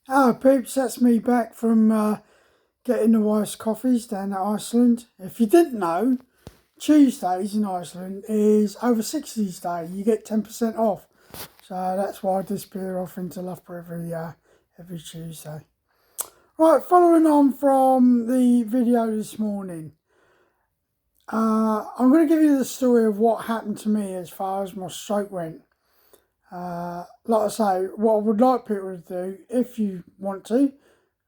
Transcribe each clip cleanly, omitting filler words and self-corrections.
Ah, peeps, that's me back from getting the wife's coffees down at Iceland. If you didn't know, Tuesdays in Iceland is over 60s day. You get 10% off. So that's why I disappear off into Loughborough every Tuesday. Right, following on from the video this morning, I'm going to give you the story of what happened to me as far as my stroke went. Like I say, what I would like people to do, if you want to,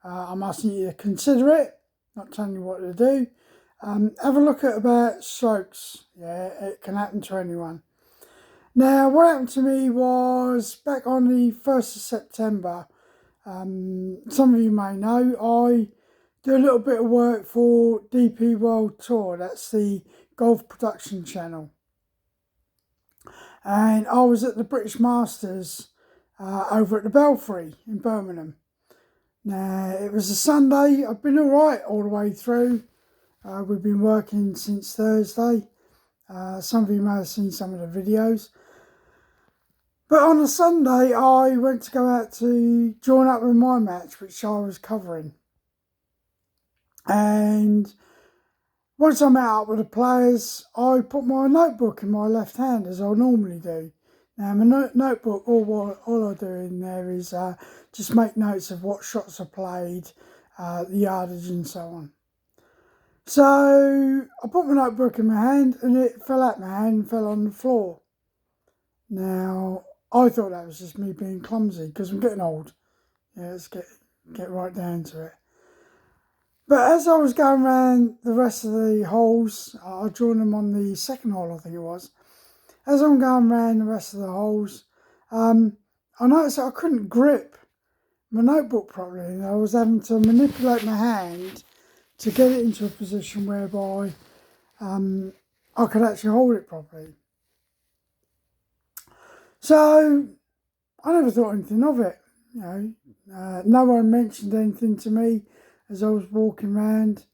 I'm asking you to consider it, not telling you what to do. Have a look at about strokes. Yeah, it can happen to anyone. Now, what happened to me was back on the 1st of September. Some of you may know, I do a little bit of work for DP World Tour. That's the golf production channel. And I was at the British Masters over at the Belfry in Birmingham. Now, it was a Sunday. I've been all right all the way through. We've been working since Thursday. Some of you may have seen some of the videos. But on a Sunday, I went to go out to join up with my match, which I was covering. And once I'm out with the players, I put my notebook in my left hand, as I normally do. Now, my notebook, all I do in there is just make notes of what shots I played, the yardage and so on. So I put my notebook in my hand and it fell out my hand and fell on the floor. Now, I thought that was just me being clumsy because I'm getting old. Yeah, let's get right down to it. But as I was going around the rest of the holes, I joined them on the second hole, I think it was. As I'm going around the rest of the holes, I noticed that I couldn't grip my notebook properly, and I was having to manipulate my hand to get it into a position whereby I could actually hold it properly. So I never thought anything of it. No one mentioned anything to me as I was walking around.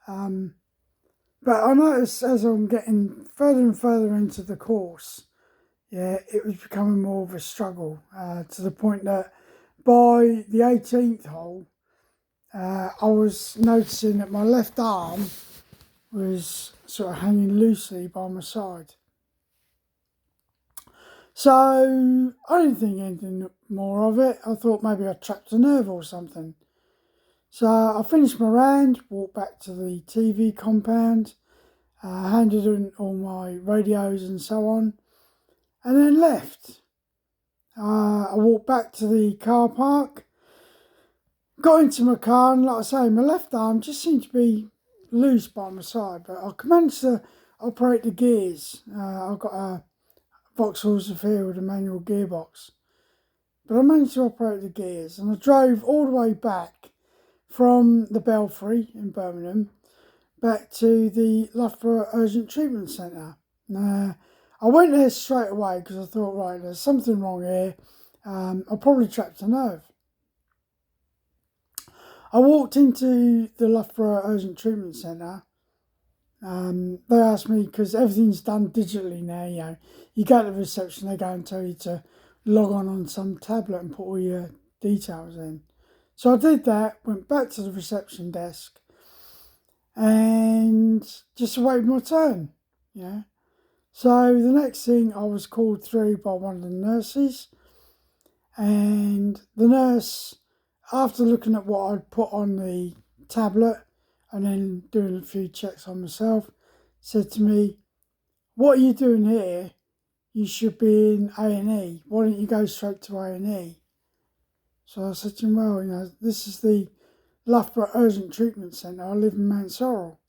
But I noticed as I'm getting further and further into the course, it was becoming more of a struggle to the point that by the 18th hole, I was noticing that my left arm was sort of hanging loosely by my side. So I didn't think anything more of it. I thought maybe I trapped a nerve or something. So I finished my round, walked back to the TV compound, handed in all my radios and so on, and then left. I walked back to the car park, got into my car, and like I say, my left arm just seemed to be loose by my side, but I managed to operate the gears. I've got a Vauxhall Zafira with a manual gearbox, but I managed to operate the gears, and I drove all the way back from the Belfry in Birmingham back to the Loughborough Urgent Treatment Centre. I went there straight away because I thought, right, there's something wrong here. I probably trapped a nerve. I walked into the Loughborough Urgent Treatment Centre. They asked me, because everything's done digitally now, you go to the reception, they go and tell you to log on some tablet and put all your details in. So I did that, went back to the reception desk and just awaited my turn, So the next thing, I was called through by one of the nurses, and the nurse, after looking at what I'd put on the tablet and then doing a few checks on myself, said to me, "What are you doing here? You should be in A&E. Why don't you go straight to A&E?" So I said to him, "Well, this is the Loughborough Urgent Treatment Centre. I live in Mount Sorrel."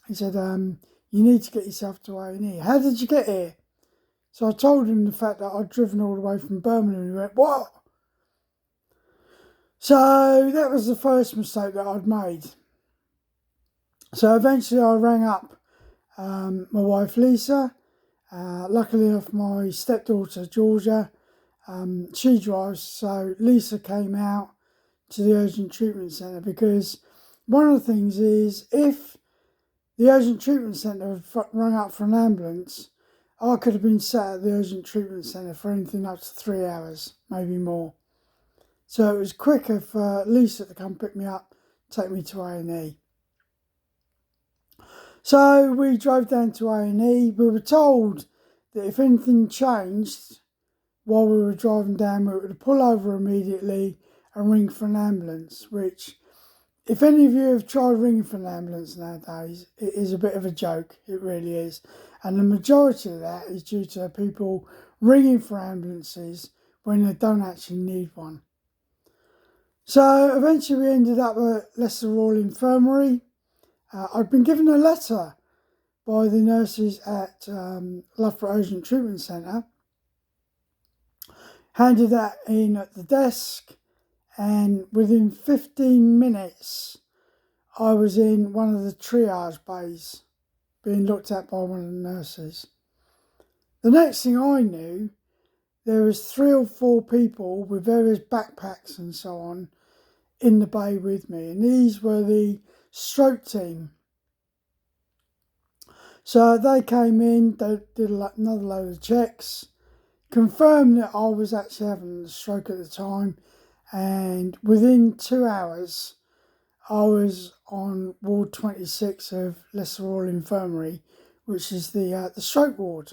He said, "You need to get yourself to A&E. How did you get here?" So I told him the fact that I'd driven all the way from Birmingham. He went, "What?" So that was the first mistake that I'd made. So eventually I rang up my wife Lisa. Luckily enough, my stepdaughter Georgia, she drives, so Lisa came out to the urgent treatment centre, because one of the things is, if the urgent treatment centre had rung up for an ambulance, I could have been sat at the urgent treatment centre for anything up to 3 hours, maybe more. So it was quicker for Lisa to come pick me up, take me to A&E. So we drove down to A&E. We were told that if anything changed while we were driving down, we were to pull over immediately and ring for an ambulance, which, if any of you have tried ringing for an ambulance nowadays, it is a bit of a joke. It really is. And the majority of that is due to people ringing for ambulances when they don't actually need one. So eventually we ended up at Leicester Royal Infirmary. I'd been given a letter by the nurses at Loughborough Urgent Treatment Centre, handed that in at the desk, and within 15 minutes I was in one of the triage bays being looked at by one of the nurses. The next thing I knew, there was 3 or 4 people with various backpacks and so on in the bay with me, and these were the stroke team. So they came in, they did another load of checks, confirmed that I was actually having a stroke at the time, and within 2 hours I was on Ward 26 of Leicester Royal Infirmary, which is the stroke ward.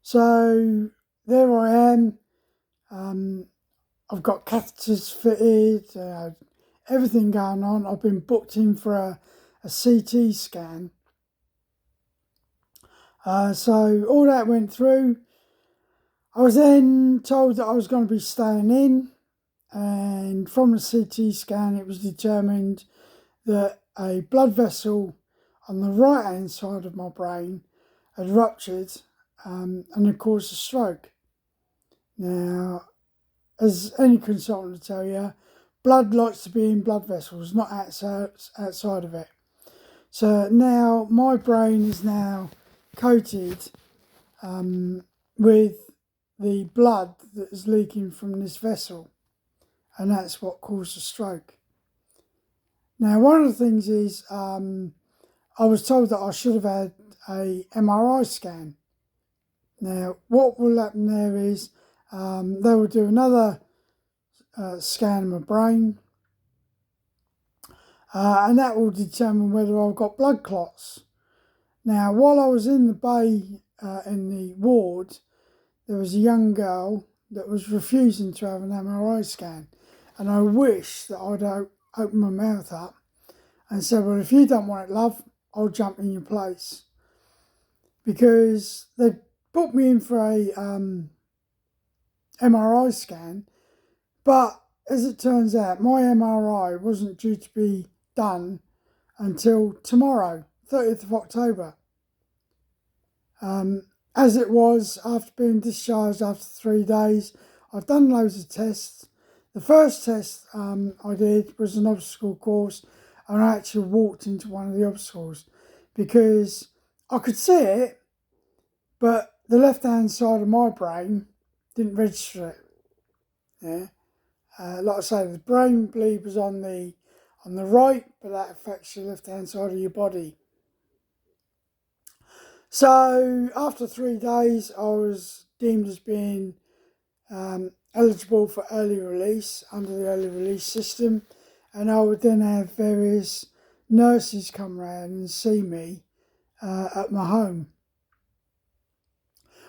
So there I am. I've got catheters fitted, everything going on. I've been booked in for a CT scan. So all that went through. I was then told that I was going to be staying in, and from the CT scan it was determined that a blood vessel on the right hand side of my brain had ruptured and had caused a stroke. Now, as any consultant will tell you, blood likes to be in blood vessels, not outside of it. So now my brain is now coated with the blood that is leaking from this vessel, and that's what caused the stroke. Now, one of the things is I was told that I should have had a MRI scan. Now, what will happen there is they will do another scan of my brain, and that will determine whether I've got blood clots. Now, while I was in the bay in the ward, there was a young girl that was refusing to have an MRI scan, and I wish that I'd opened my mouth up and said, well, if you don't want it, love, I'll jump in your place. Because they booked me in for a MRI scan, but as it turns out, my MRI wasn't due to be done until tomorrow, 30th of October. As it was, after being discharged after 3 days, I've done loads of tests. The first test I did was an obstacle course, and I actually walked into one of the obstacles because I could see it, but the left-hand side of my brain didn't register it. Yeah, like I say, the brain bleed was on the right, but that affects the left-hand side of your body. So after 3 days, I was deemed as being eligible for early release under the early release system, and I would then have various nurses come round and see me at my home,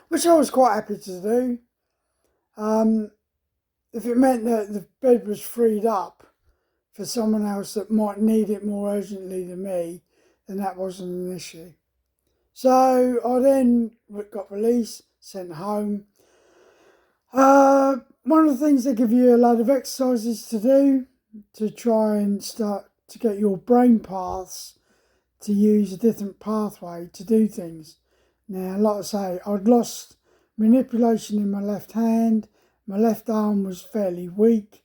which I was quite happy to do. If it meant that the bed was freed up for someone else that might need it more urgently than me, then that wasn't an issue. So I then got released, sent home. One of the things, they give you a load of exercises to do to try and start to get your brain paths to use a different pathway to do things. Now, like I say, I'd lost manipulation in my left hand, my left arm was fairly weak,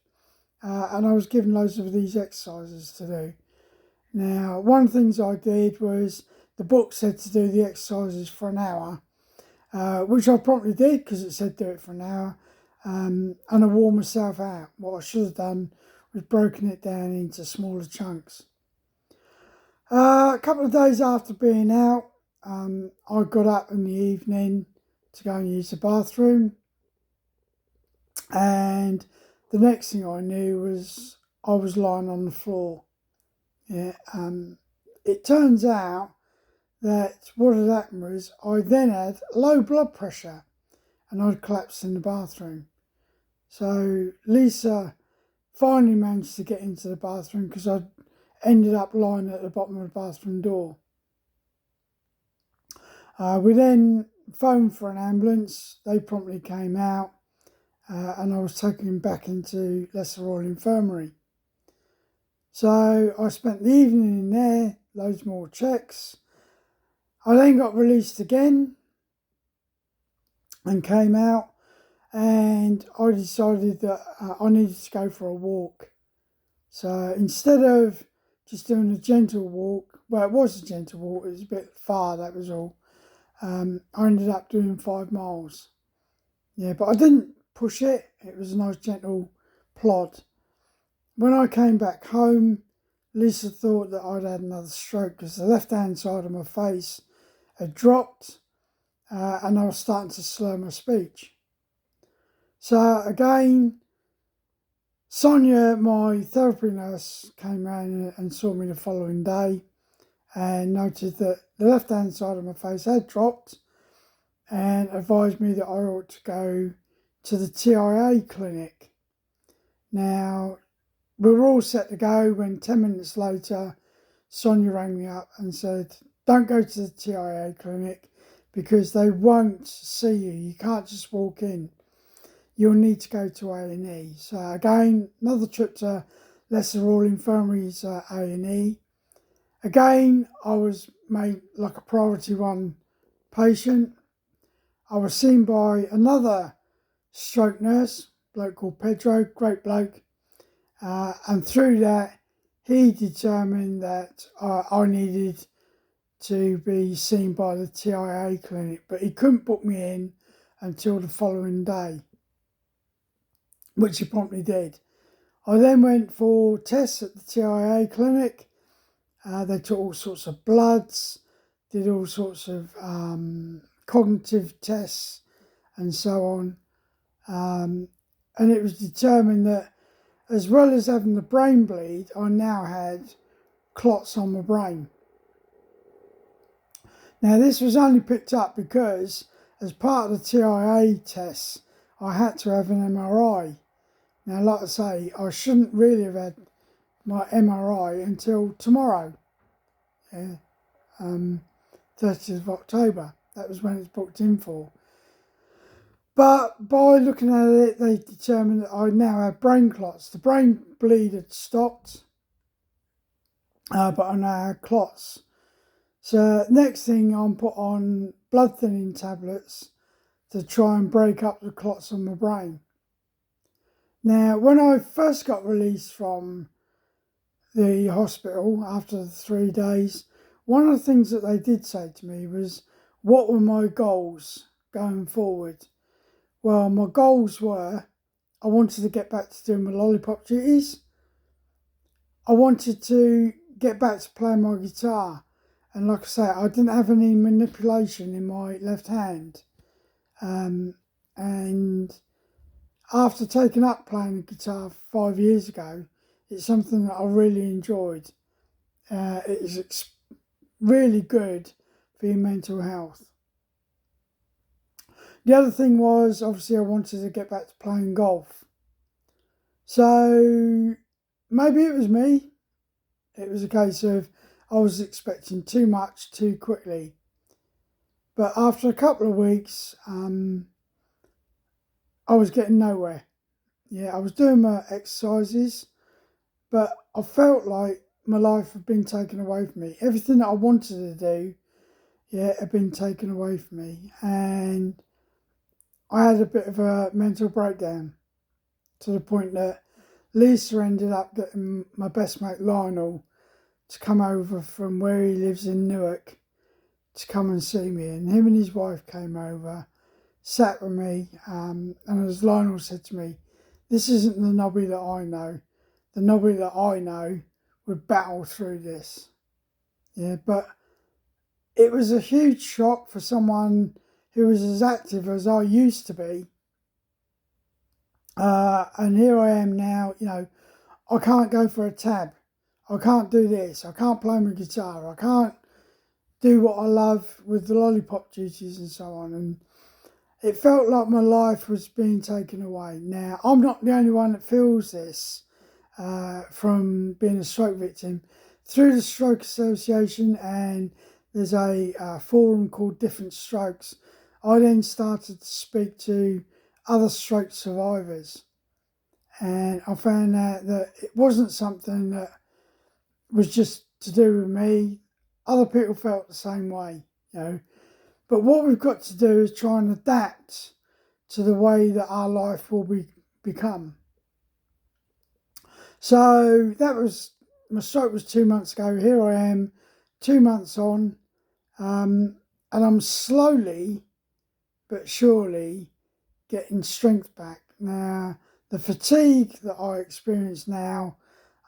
and I was given loads of these exercises to do. Now, one of the things I did was, the book said to do the exercises for an hour, which I promptly did because it said do it for an hour, and I wore myself out. What I should have done was broken it down into smaller chunks. A couple of days after being out, I got up in the evening to go and use the bathroom, and the next thing I knew was I was lying on the floor. Yeah, it turns out that what had happened was I then had low blood pressure and I'd collapsed in the bathroom. So Lisa finally managed to get into the bathroom because I ended up lying at the bottom of the bathroom door. We then phoned for an ambulance. They promptly came out and I was taken back into Leicester Royal Infirmary. So I spent the evening in there, loads more checks. I then got released again and came out, and I decided that I needed to go for a walk. So instead of just doing a gentle walk, well, it was a gentle walk, it was a bit far, that was all. I ended up doing 5 miles. Yeah, but I didn't push it, it was a nice gentle plod. When I came back home, Lisa thought that I'd had another stroke because the left-hand side of my face had dropped and I was starting to slur my speech. So again, Sonia, my therapy nurse, came round and saw me the following day and noted that the left-hand side of my face had dropped and advised me that I ought to go to the TIA clinic. Now, we were all set to go when 10 minutes later, Sonia rang me up and said, don't go to the TIA clinic because they won't see you. You can't just walk in. You'll need to go to A&E. So again, another trip to Leicester Royal Infirmary's A&E. Again, I was made like a priority 1 patient. I was seen by another stroke nurse, a bloke called Pedro, great bloke. And through that, he determined that I needed to be seen by the TIA clinic, but he couldn't book me in until the following day, which he promptly did. I then went for tests at the TIA clinic. They took all sorts of bloods, did all sorts of cognitive tests and so on. And it was determined that as well as having the brain bleed, I now had clots on my brain. Now, this was only picked up because as part of the TIA tests, I had to have an MRI. Now, like I say, I shouldn't really have had my MRI until tomorrow, 30th of October. That was when it's booked in for. But by looking at it, they determined that I now had brain clots. The brain bleed had stopped, but I now had clots. So next thing, I'm put on blood thinning tablets to try and break up the clots on my brain. Now, when I first got released from the hospital after the 3 days, one of the things that they did say to me was, what were my goals going forward? Well, my goals were, I wanted to get back to doing my lollipop duties. I wanted to get back to playing my guitar. And like I say, I didn't have any manipulation in my left hand. And after taking up playing the guitar 5 years ago, it's something that I really enjoyed. It is really good for your mental health. The other thing was, obviously, I wanted to get back to playing golf. So maybe it was me. It was a case of I was expecting too much too quickly. But after a couple of weeks, I was getting nowhere. Yeah, I was doing my exercises, but I felt like my life had been taken away from me. Everything that I wanted to do, had been taken away from me. And I had a bit of a mental breakdown to the point that Lisa ended up getting my best mate Lionel to come over from where he lives in Newark to come and see me. And him and his wife came over, sat with me, and as Lionel said to me, this isn't the Nobby that I know. The Nobby that I know would battle through this. Yeah, but it was a huge shock for someone who was as active as I used to be And here I am now, I can't go for a tab. I can't do this. I can't play my guitar. I can't do what I love with the lollipop duties and so on. And it felt like my life was being taken away. Now, I'm not the only one that feels this from being a stroke victim. Through the Stroke Association, and there's a forum called Different Strokes, I then started to speak to other stroke survivors. And I found out that it wasn't something that was just to do with me. Other people felt the same way, But what we've got to do is try and adapt to the way that our life will become. So my stroke was 2 months ago. Here I am, 2 months on, and I'm slowly but surely getting strength back. Now, the fatigue that I experience now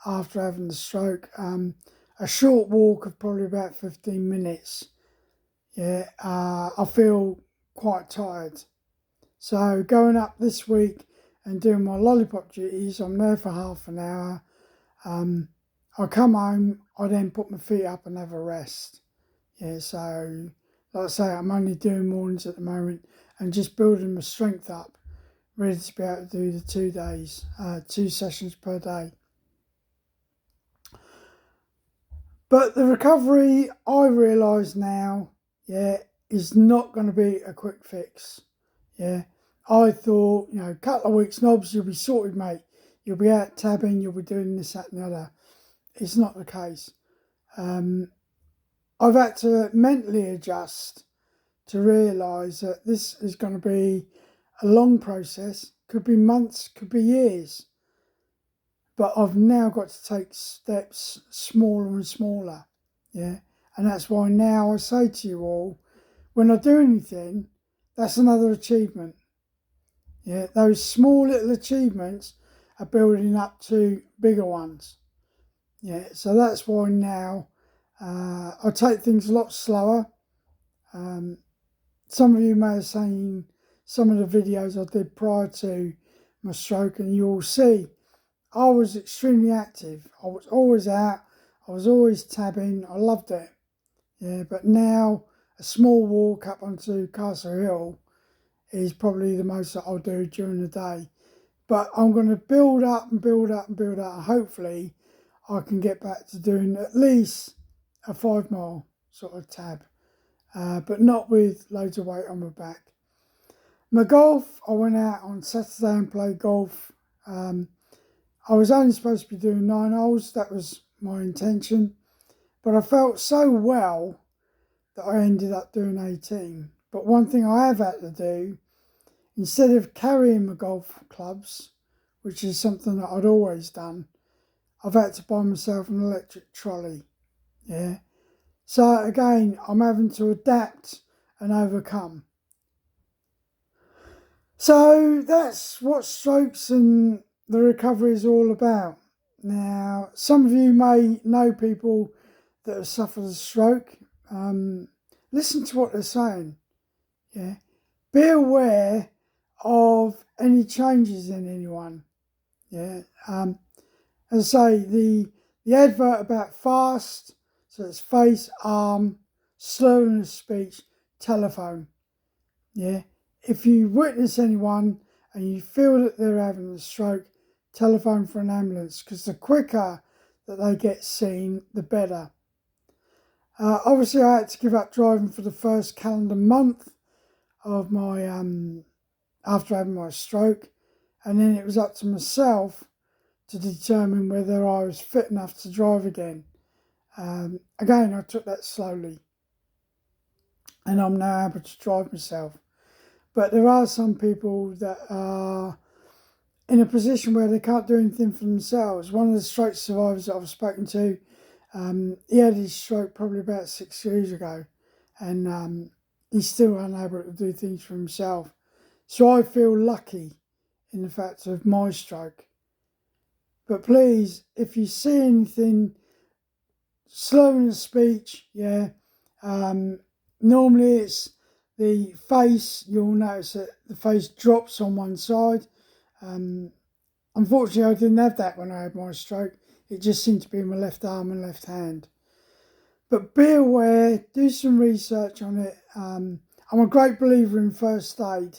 after having the stroke, a short walk of probably about 15 minutes, I feel quite tired. So going up this week and doing my lollipop duties, I'm there for half an hour. I come home, I then put my feet up and have a rest. So like I say, I'm only doing mornings at the moment and just building my strength up, ready to be able to do the 2 days, 2 sessions per day. But the recovery, I realise now, is not going to be a quick fix. I thought, a couple of weeks, Nobs, you'll be sorted, mate. You'll be out tabbing, you'll be doing this, that, and the other. It's not the case. I've had to mentally adjust to realise that this is going to be a long process. Could be months, could be years. But I've now got to take steps smaller and smaller. And that's why now I say to you all, when I do anything, that's another achievement. Those small little achievements are building up to bigger ones. So that's why now I take things a lot slower. Some of you may have seen some of the videos I did prior to my stroke, and you'll see I was extremely active. I was always out. I was always tabbing. I loved it. But now a small walk up onto Castle Hill is probably the most that I'll do during the day. But I'm going to build up and build up and build up. Hopefully, I can get back to doing at least a 5 mile sort of tab, but not with loads of weight on my back. My golf, I went out on Saturday and played golf. I was only supposed to be doing 9 holes. That was my intention. But I felt so well that I ended up doing 18. But one thing I have had to do, instead of carrying my golf clubs, which is something that I'd always done, I've had to buy myself an electric trolley. So again, I'm having to adapt and overcome. So that's what strokes and the recovery is all about. Now, some of you may know people that have suffered a stroke. Listen to what they're saying. Be aware of any changes in anyone. As I say, the advert about fast, so it's face, arm, slurring of speech, telephone. If you witness anyone and you feel that they're having a stroke, telephone for an ambulance, because the quicker that they get seen, the better. Obviously, I had to give up driving for the first calendar month of my after having my stroke, and then it was up to myself to determine whether I was fit enough to drive again. Again, I took that slowly, and I'm now able to drive myself. But there are some people that are in a position where they can't do anything for themselves. One of the stroke survivors that I've spoken to, he had his stroke probably about 6 years ago, and he's still unable to do things for himself. So I feel lucky in the fact of my stroke. But please, if you see anything slurring of speech, normally it's the face. You'll notice that the face drops on one side. Unfortunately, I didn't have that when I had my stroke. It just seemed to be my left arm and left hand. But be aware, do some research on it. I'm a great believer in first aid.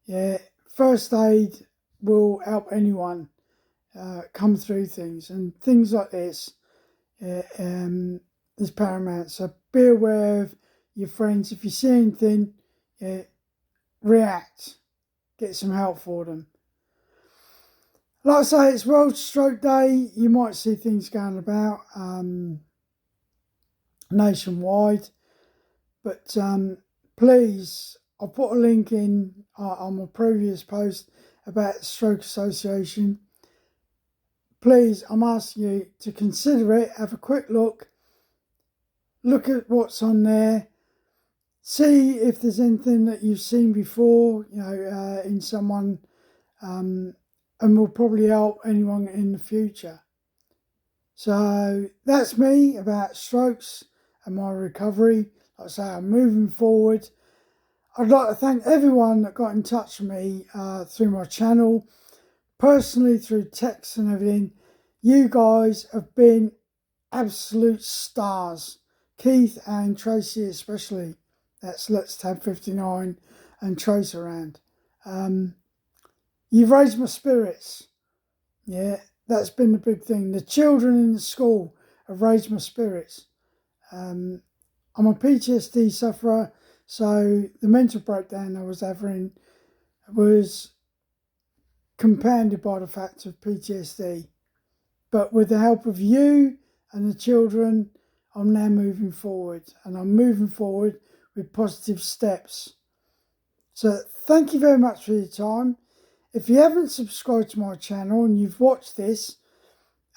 Yeah, first aid will help anyone come through things, and things like this is paramount. So be aware of your friends. If you see anything, react, get some help for them. Like I say, it's World Stroke Day. You might see things going about nationwide, but please, I'll put a link in on my previous post about Stroke Association. Please, I'm asking you to consider it, have a quick look at what's on there, see if there's anything that you've seen before, in someone, and will probably help anyone in the future. So that's me about strokes and my recovery. Like I say, I'm moving forward. I'd like to thank everyone that got in touch with me through my channel, personally through texts and everything. You guys have been absolute stars. Keith and Tracy especially. That's Let's Tab 59 and Trace around. You've raised my spirits. Yeah, that's been the big thing. The children in the school have raised my spirits. I'm a PTSD sufferer, so the mental breakdown I was having was compounded by the fact of PTSD. But with the help of you and the children, I'm now moving forward, and I'm moving forward with positive steps. So thank you very much for your time. If you haven't subscribed to my channel and you've watched this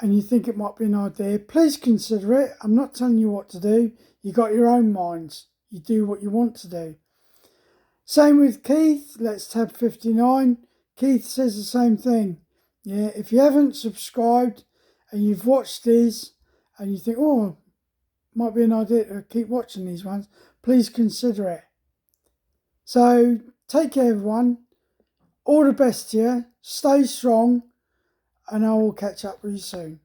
and you think it might be an idea, please consider it. I'm not telling you what to do. You got your own minds. You do what you want to do. Same with Keith. Let's Tab 59. Keith says the same thing. Yeah, if you haven't subscribed and you've watched these and you think, oh, might be an idea to keep watching these ones, please consider it. So take care, everyone. All the best to you. Stay strong, and I will catch up with you soon.